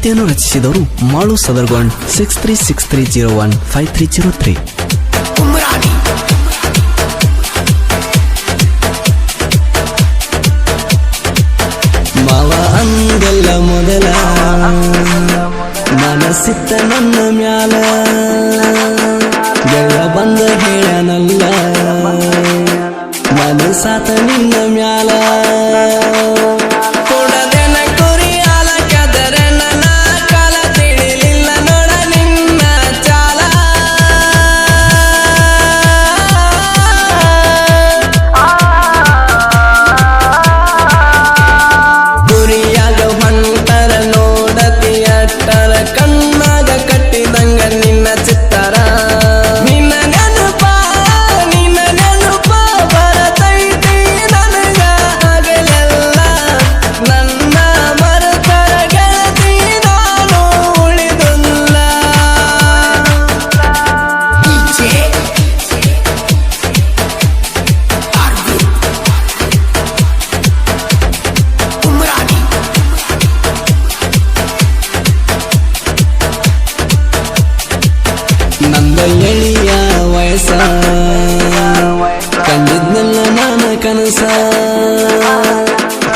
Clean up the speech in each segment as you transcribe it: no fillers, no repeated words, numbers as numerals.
ಗೀತೆಯನ್ನು ರಚಿಸಿದವರು ಮಾಳು ಸದರ್ಗೊಂಡ್ 6363015303. ಮಾವ ಅಂದೆಲ್ಲ ಮೊದಲ ಮನಸ್ಸಿತ್ತ ನನ್ನ ಮ್ಯಾಲ ಗೆಳ ಬಂದ ಹೇಳನಲ್ಲ ಮನಸಾತ ನಿನ್ನ ಮ್ಯಾಲ ಕೊಡದೆನ ಕುರಿ ಹಾಲ ಕದರ ನನ್ನ ಕಾಲ ತಿಳಿಲಿಲ್ಲ ನೋಡ ನಿನ್ನ ಚಾಲ ಗುರಿಯಾಗ ಹೊಂಟರ ನೋಡತಿ ಅಟ್ಟರ ಕಣ್ಣಾಗ ಕಟ್ಟಿದಂಗ ನಿನ್ನ ಚಿತ್ತರ ನಂದ ಎಳಿಯ ವಯಸ್ಸ ಕಂಡಿದ್ನೆಲ್ಲ ನಾನ ಕನಸ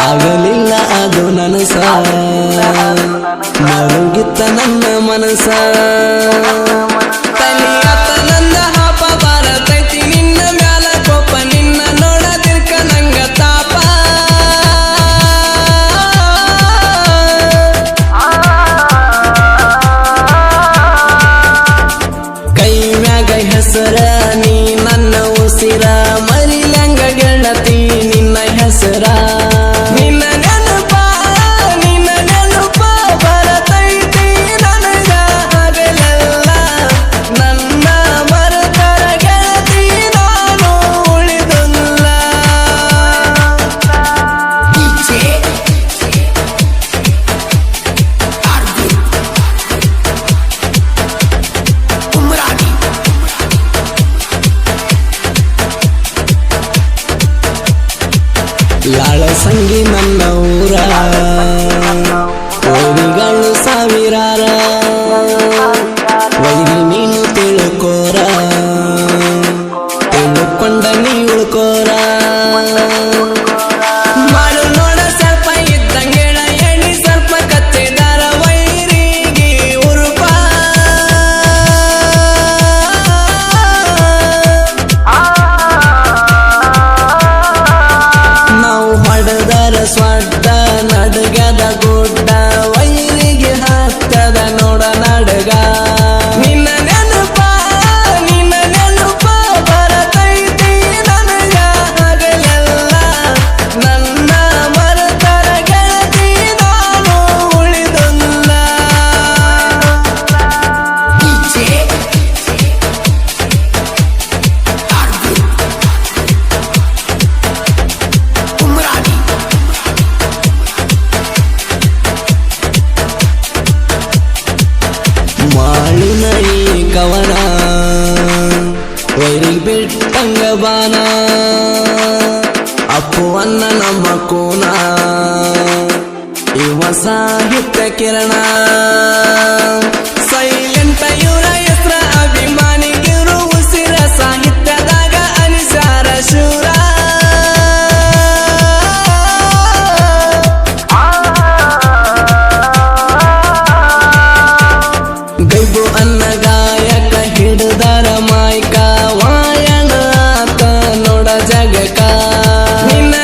ಆಗಲಿಲ್ಲ ಅದು ನನಸ ಮರುಗಿತ್ತ ನನ್ನ ಮನಸ ತಲಿಯತ್ತ ನಂದ ಹಾಪ ಬಾರತೈತಿ ನಿನ್ನ ಮ್ಯಾಲ ಕೋಪ ನಿನ್ನ ನೋಡದಿರ್ಕ ನಂಗ ತಾಪ ಹೆಸರ ನೀ ನನ್ನ ಉಸಿರ ಮರಿಲಂಗ ಗೆಳತಿ ನಿನ್ನ ಹೆಸರ ನಿನ್ನ ನೆನಪ ಬರತೈತಿ ನನಗ ಹಗಲೆಲ್ಲ ನನ್ನ ಮರತರ ಗೆಳತಿ ನಾನು ಉಳಿದುಲ್ಲ ಲಾಳ ಸಂಗಿ ನನ್ನ ಊರ ಓದಿಗಳು ಸಾವಿರಾರ ವೈರಿ ನೀನು ತಿಳ್ಕೋರ ತಿಳ್ಕೊಂಡ ನೀ ಉಳ್ಕೋರ ಮಾಡು ನೋಡ ಸ್ವಲ್ಪ ಇದ್ದಂಗೆಳ ಎಣ್ಣಿ ಸ್ವಲ್ಪ ಕತ್ತಿದಾರ ವೈರಿಗೆ ಉರುಪ ಹೊಡೆದರ ಸ್ವಾಡ್ಡ ನಡಗದ ಗುಡ್ಡ ವೈರಿಗೆ ಹತ್ತದ ನೋಡ ನಡಗ ನಿನ್ನ ನೆನಪ ಬರತೈತಿ ನನಗ ಹಗಲೆಲ್ಲ ನನ್ನ ಮರತರ ಗೆಳತಿ ನಾನು ಉಳಿದುಲ್ಲ ಮಾಳಿನ ಈ ಕವನ ವೈರಿಗೆ ಬಿಟ್ಟಂಗ ಬಾನ ಅಪ್ಪುವನ್ನ ನಮ್ಮ ಕೋನ ಇವ ಸಾಹಿತ್ಯ ಕಿರಣ ಸೈಲೆಂಟ ಇವರ ಹೆಸರ ಅಭಿಮಾನಿಗಿರು ಉಸಿರ ಸಾಹಿತ್ಯದಾಗ ಅನಿಸಾರ ಶೂರ ಗೈಬು ಅನ್ನ ಗಾಯಕ ಹಿಡಿದರ ಮಾಯ್ಕ ವಾಯನ ಆತ ನೋಡ ಜಗಕ ನಿನ್ನ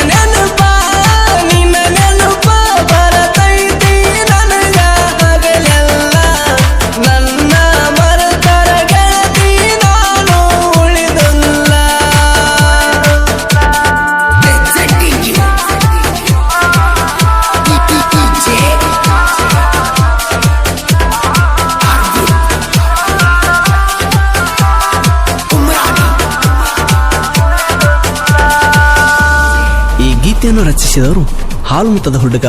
ನೆನಪ ಬರತೈತಿ ನನಗ ಹಗಲೆಲ್ಲ ನನ್ನ ಮರತರ ಗೆಳತಿ ನಾನು ಉಳಿದುಲ್ಲ ಈ ಗೀತೆಯನ್ನು ರಚಿಸಿದವರು ಹಾಲುಮತದ ಹುಡುಗ